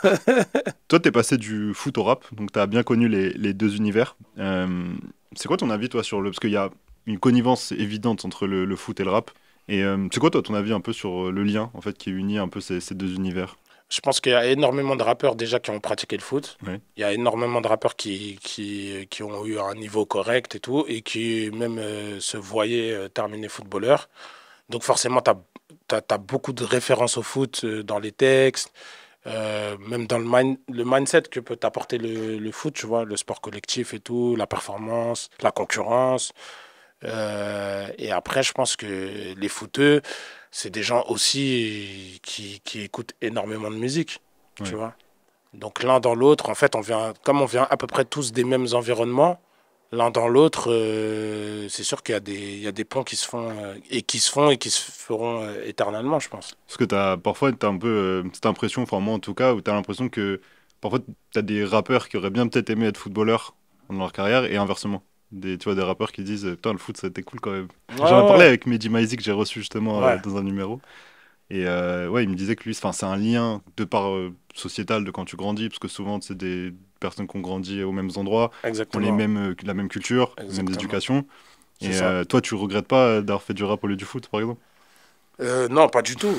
Toi, t'es passé du foot au rap, donc t'as bien connu les deux univers. C'est quoi ton avis, toi, sur le... Parce qu'il y a une connivence évidente entre le foot et le rap. Et c'est quoi, toi, ton avis un peu sur le lien, en fait, qui unit un peu ces deux univers? Je pense qu'il y a énormément de rappeurs déjà qui ont pratiqué le foot. Ouais. Il y a énormément de rappeurs qui ont eu un niveau correct et tout, et qui même se voyaient terminer footballeur. Donc forcément, tu as t'as beaucoup de références au foot dans les textes, même dans le mindset que peut t'apporter le foot, tu vois, le sport collectif et tout, la performance, la concurrence. Et après, je pense que les footeux, c'est des gens aussi qui écoutent énormément de musique, tu vois. Donc l'un dans l'autre, en fait, comme on vient à peu près tous des mêmes environnements, l'un dans l'autre, c'est sûr qu'il y a des ponts qui se font et qui se feront éternellement, je pense. Parce que parfois, tu as un peu cette impression, enfin moi en tout cas, où tu as l'impression que parfois tu as des rappeurs qui auraient bien peut-être aimé être footballeurs dans leur carrière et inversement. Tu vois, des rappeurs qui disent putain, le foot c'était cool quand même. J'en ai parlé avec Mehdi Maizi que j'ai reçu justement dans un numéro. Et il me disait que lui, c'est un lien de part sociétal de quand tu grandis, parce que souvent c'est des personnes qui ont grandi aux mêmes endroits, qui ont la même culture, la même éducation. Et toi, tu regrettes pas d'avoir fait du rap au lieu du foot, par exemple? Non, pas du tout.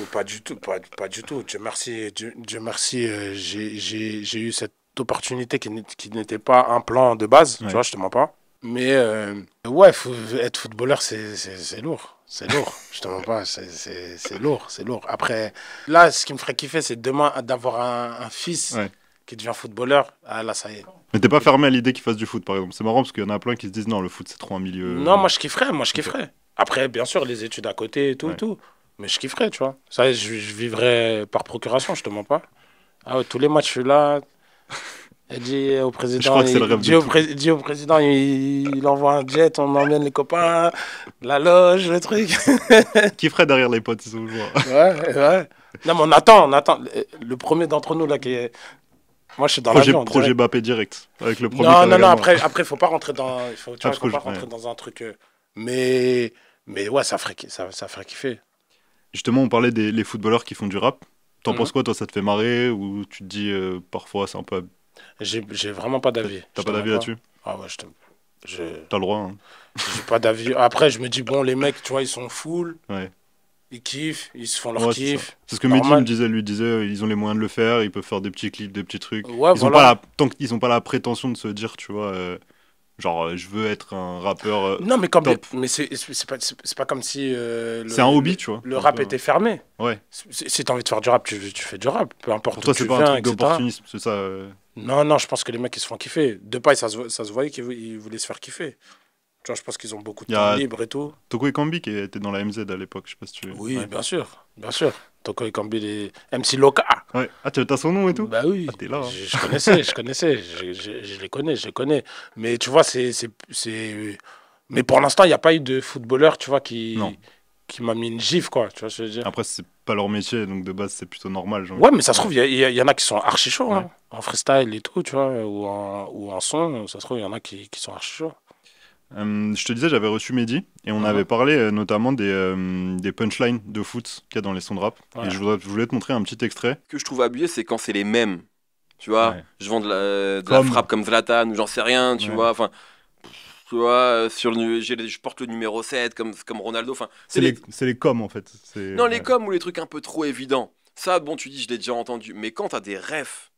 Dieu merci, j'ai eu cette opportunité qui n'était pas un plan de base, tu vois, je te mens pas. Mais être footballeur, c'est lourd. C'est lourd, je te mens pas, c'est lourd. Après, là, ce qui me ferait kiffer, c'est demain d'avoir un fils qui devient footballeur. Ah là, ça y est. Mais t'es pas fermé à l'idée qu'il fasse du foot, par exemple? C'est marrant parce qu'il y en a plein qui se disent non, le foot, c'est trop un milieu. Non, moi, je kifferais. Après, bien sûr, les études à côté et tout. Mais je kifferais, tu vois. Ça, je vivrais par procuration, je te mens pas. Ah ouais, tous les matchs, je suis là. Il dit au président, je crois que c'est le rêve dit au président, il envoie un jet, on emmène les copains, la loge, le truc. Qui ferait derrière les potes, ils sont joueurs. Ouais. Non, mais on attend. Le premier d'entre nous, là, qui est... Moi, je suis dans l'avion. Projet Mbappé direct. Avec le premier. Non, après, faut pas rentrer dans... faut pas rentrer dans un truc... Mais ouais, ça ferait kiffer. Justement, on parlait des footballeurs qui font du rap. T'en penses quoi, toi? Ça te fait marrer? Ou tu te dis, parfois, c'est un peu... J'ai vraiment pas d'avis. T'as pas d'avis là-dessus? Ah ouais, t'as le droit, hein. J'ai pas d'avis. Après, je me dis, bon, les mecs, tu vois, ils sont full. Ouais. Ils kiffent, ils se font leur kiff. C'est ce que Mehdi me disait, ils ont les moyens de le faire, ils peuvent faire des petits clips, des petits trucs. Ouais, Tant qu'ils ont pas la prétention de se dire, tu vois, genre, je veux être un rappeur non, mais c'est pas comme si c'est un hobby, tu vois. Le rap était fermé. Ouais. Si t'as envie de faire du rap, tu fais du rap, peu importe. Pour toi, c'est pas un truc d'opportunisme, c'est ça Non, je pense que les mecs, ils se font kiffer. De paille, ça se voyait qu'ils voulaient se faire kiffer. Tu vois, je pense qu'ils ont beaucoup de temps libre et tout. Toko Ekambi qui était dans la MZ à l'époque, je sais pas si tu... Oui, bien sûr. Toko Ekambi, les MC Loka. Ouais. Ah, t'as son nom et tout? Bah oui. Ah, t'es là. Hein. Je connaissais. Je les connais. Mais tu vois, Mais pour l'instant, il n'y a pas eu de footballeur, tu vois, qui m'a mis une gifle, quoi. Tu vois ce que je veux dire? Après, c'est pas leur métier, donc de base, c'est plutôt normal. Ouais, mais ça se trouve, il y en a qui sont archi chauds, hein, en freestyle et tout, tu vois, ou en son. Ça se trouve, il y en a qui sont archi chauds. Je te disais, j'avais reçu Mehdi et on avait parlé notamment des punchlines de foot qu'il y a dans les sons de rap. Et je voulais te montrer un petit extrait. Ce que je trouve abusé, c'est quand c'est les mêmes. Tu vois, je vends de la frappe comme Zlatan ou j'en sais rien, tu vois. Enfin, tu vois, je porte le numéro 7 comme Ronaldo. Enfin, c'est les coms en fait. Non, les coms ou les trucs un peu trop évidents. Ça, bon, tu dis, je l'ai déjà entendu. Mais quand t'as des refs,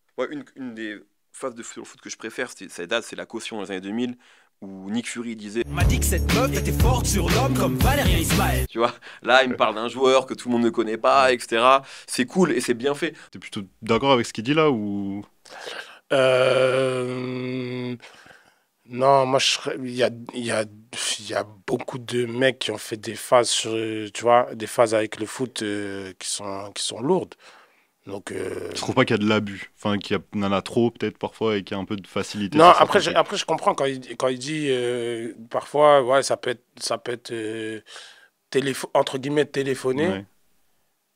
une des phases de foot que je préfère, c'est la caution dans les années 2000. Où Nick Fury disait m'a dit que cette meuf était forte sur l'homme comme Valérien Ismaël. Tu vois, là il me parle d'un joueur que tout le monde ne connaît pas, etc. C'est cool et c'est bien fait. T'es plutôt d'accord avec ce qu'il dit là ou Non, moi il y a beaucoup de mecs qui ont fait des phases tu vois, des phases avec le foot qui sont lourdes. Donc, je trouve pas qu'il y a de l'abus, enfin qu'il y en a trop peut-être parfois et qu'il y a un peu de facilité. Non, après je comprends quand il dit parfois ouais ça peut être entre guillemets téléphoné,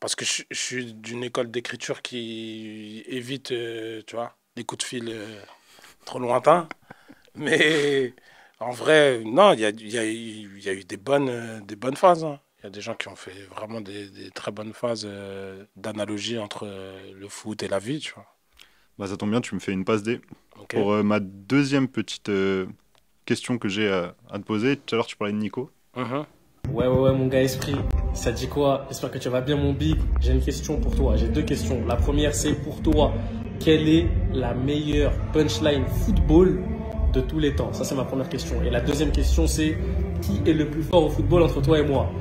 parce que je suis d'une école d'écriture qui évite tu vois les coups de fil trop lointains, mais en vrai non, il y a eu des bonnes phases, hein. Il y a des gens qui ont fait vraiment des très bonnes phases d'analogie entre le foot et la vie, tu vois. Bah, ça tombe bien, tu me fais une passe D. Okay. Pour ma deuxième petite question que j'ai à te poser, tout à l'heure tu parlais de Nico. Ouais, mon gars esprit, ça dit quoi? J'espère que tu vas bien, mon big. J'ai une question pour toi, j'ai deux questions. La première, c'est pour toi, quelle est la meilleure punchline football de tous les temps? Ça, c'est ma première question. Et la deuxième question, c'est qui est le plus fort au football entre toi et moi?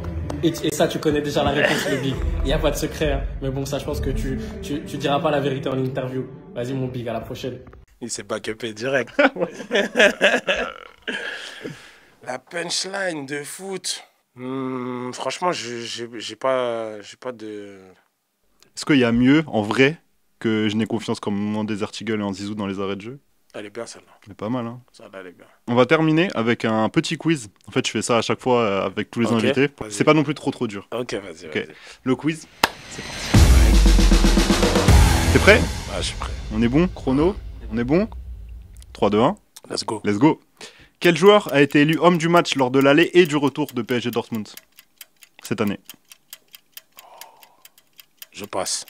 Et ça, tu connais déjà la réponse, le Big. Il n'y a pas de secret. Hein. Mais bon, ça, je pense que tu diras pas la vérité en interview. Vas-y, mon Big, à la prochaine. Il s'est backupé direct. La punchline de foot. Franchement, j'ai pas de. Est-ce qu'il y a mieux, en vrai, que je n'ai confiance comme moment Desert Eagle et en Zizou dans les arrêts de jeu? Elle est bien celle-là. C'est pas mal, hein. Celle-là, elle est bien. On va terminer avec un petit quiz. En fait, je fais ça à chaque fois avec tous les Ok, invités. vas-y. C'est pas non plus trop dur. Ok, vas-y, Ok. vas-y. Le quiz, c'est parti. T'es prêt? Ah, je suis prêt. On est bon? Chrono? On est bon? 3, 2, 1. Let's go. Let's go. Quel joueur a été élu homme du match lors de l'aller et du retour de PSG Dortmund cette année? Je passe.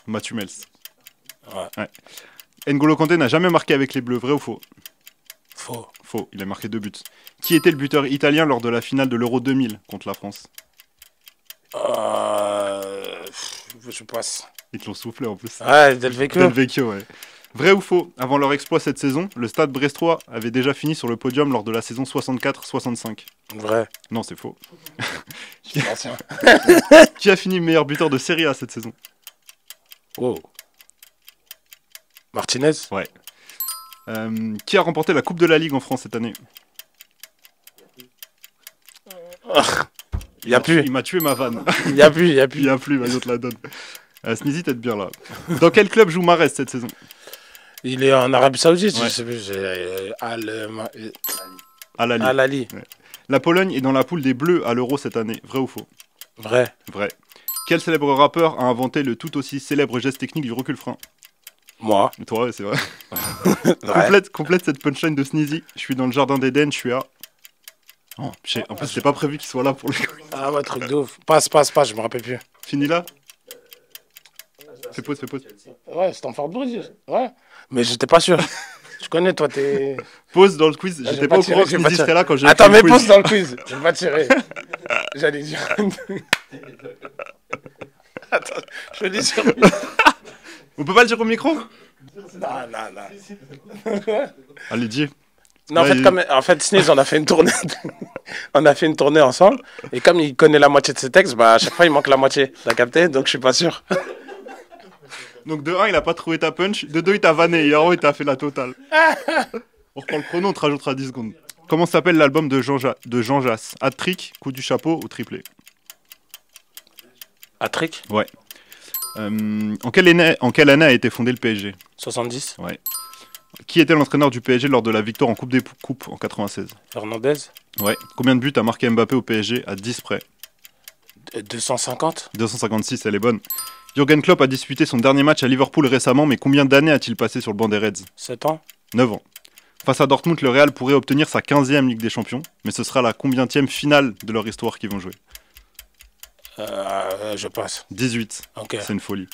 Mathieu Mels. Ouais. N'Golo Kanté n'a jamais marqué avec les Bleus, vrai ou faux? Faux. Faux, il a marqué 2 buts. Qui était le buteur italien lors de la finale de l'Euro 2000 contre la France? Je passe. Ils te l'ont soufflé en plus. Ouais, Del Vecchio. Del Vecchio, ouais. Vrai ou faux? Avant leur exploit cette saison, le Stade brestois avait déjà fini sur le podium lors de la saison 64-65. Vrai. Non, c'est faux. Je suis ancien. Qui a fini meilleur buteur de Serie A cette saison? Wow. Martinez. Ouais. Qui a remporté la Coupe de la Ligue en France cette année? Il y a plus. Il m'a tué ma vanne. Il y a plus. Il y a plus, vas-y, on te la donne. Sneezy, t'es bien là. Dans quel club joue Mahrez cette saison? Il est en Arabie Saoudite, Ouais. je sais plus. Al Ahly. Al Ahly. Ouais. La Pologne est dans la poule des Bleus à l'Euro cette année. Vrai ou faux? Vrai. Vrai. Quel célèbre rappeur a inventé le tout aussi célèbre geste technique du recul-frein? Moi. Toi, ouais, c'est vrai. Ouais. Complète cette punchline de Sneezy. Je suis dans le jardin d'Éden, je suis à... Oh, en plus, c'est pas prévu qu'il soit là pour le coup. Ah ouais, truc de ouf. Passe, je me rappelle plus. Fini là? Fais pause. Ouais, c'était en Fort Bridge. Ouais. Mais j'étais pas sûr. Je connais, toi, t'es. Pause dans le quiz. Ah, J'étais pas au courant que j'ai pas Sneezy tiré. serait là quand j'ai Attends, fait mais le quiz. pause dans le quiz. Je vais pas tirer. J'allais dire. Attends, je vais dire sur. On peut pas le dire au micro? Non. Allez, dis. Non, Ouais, en fait, Sneeze, on a fait une tournée. On a fait une tournée ensemble. Et comme il connaît la moitié de ses textes, bah, à chaque fois, il manque la moitié. T'as capté? Donc, je suis pas sûr. Donc de 1, il a pas trouvé ta punch. De 2, il t'a vanné. Et en haut, il t'a fait la totale. On reprend le chrono, on te rajoutera 10 secondes. Comment s'appelle l'album de Jean Jass? Hat-trick, coup du chapeau ou triplé? Hat-trick? Ouais. En quelle année a été fondé le PSG? 70. Ouais. Qui était l'entraîneur du PSG lors de la victoire en Coupe des Coupes en 96? Fernandez? Ouais. Combien de buts a marqué Mbappé au PSG à 10 près? 250? 256, elle est bonne. Jürgen Klopp a disputé son dernier match à Liverpool récemment, mais combien d'années a-t-il passé sur le banc des Reds? 7 ans? 9 ans. Face à Dortmund, le Real pourrait obtenir sa 15e Ligue des Champions, mais ce sera la combientième finale de leur histoire qu'ils vont jouer? Je passe. 18. Ok, C'est une folie.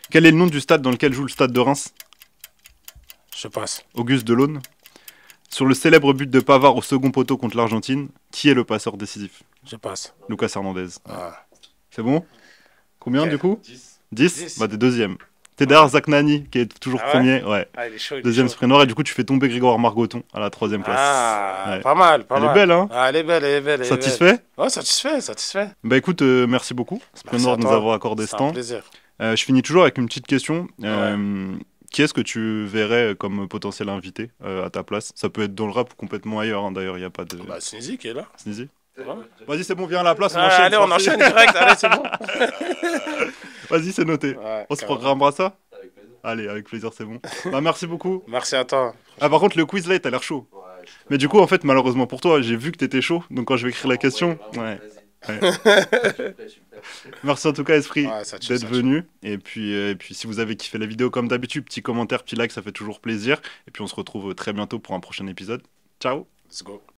Quel est le nom du stade dans lequel joue le stade de Reims? je passe. Auguste Delaune. Sur le célèbre but de Pavard au second poteau contre l'Argentine, qui est le passeur décisif? Je passe. Lucas Hernandez. Ah. C'est bon? Combien Ok. du coup? 10. 10. Bah t'es deuxième. T'es derrière Zach Nani, qui est toujours Ah ouais premier. Ouais. Ah, il est chaud. il est Deuxième chaud. sprint noir, et du coup tu fais tomber Grégoire Margoton à la 3e place. Ah, Ouais. pas mal, pas Elle mal. est belle, hein? Ah, elle est belle, elle est belle. elle est Satisfait? belle. Ouais, satisfait. Bah écoute, merci beaucoup. Sprint Merci noir à de nous toi. avoir accordé ce C'est un temps. plaisir. Je finis toujours avec une petite question. Qui est-ce que tu verrais comme potentiel invité à ta place? Ça peut être dans le rap ou complètement ailleurs, hein, d'ailleurs, il n'y a pas de... Bah, Sneezy qui est là. Sneezy. Ouais. Vas-y, c'est bon, viens à la place, on Ah, enchaîne. allez, on sortez. enchaîne direct. Allez, c'est bon. Vas-y, c'est noté. Ouais, On se carrément. programmera ça? Allez, avec plaisir, c'est bon. Bah, merci beaucoup. Merci à toi. Ah, par contre, le quiz là, t'as l'air chaud. Mais du coup, en fait, malheureusement pour toi, j'ai vu que t'étais chaud. Donc, quand je vais écrire la question, ouais. Merci en tout cas, Esprit, Ouais, ça tue, d'être ça tue. venu. Et puis, si vous avez kiffé la vidéo comme d'habitude, petit commentaire, petit like, ça fait toujours plaisir. Et puis, on se retrouve très bientôt pour un prochain épisode. Ciao! Let's go.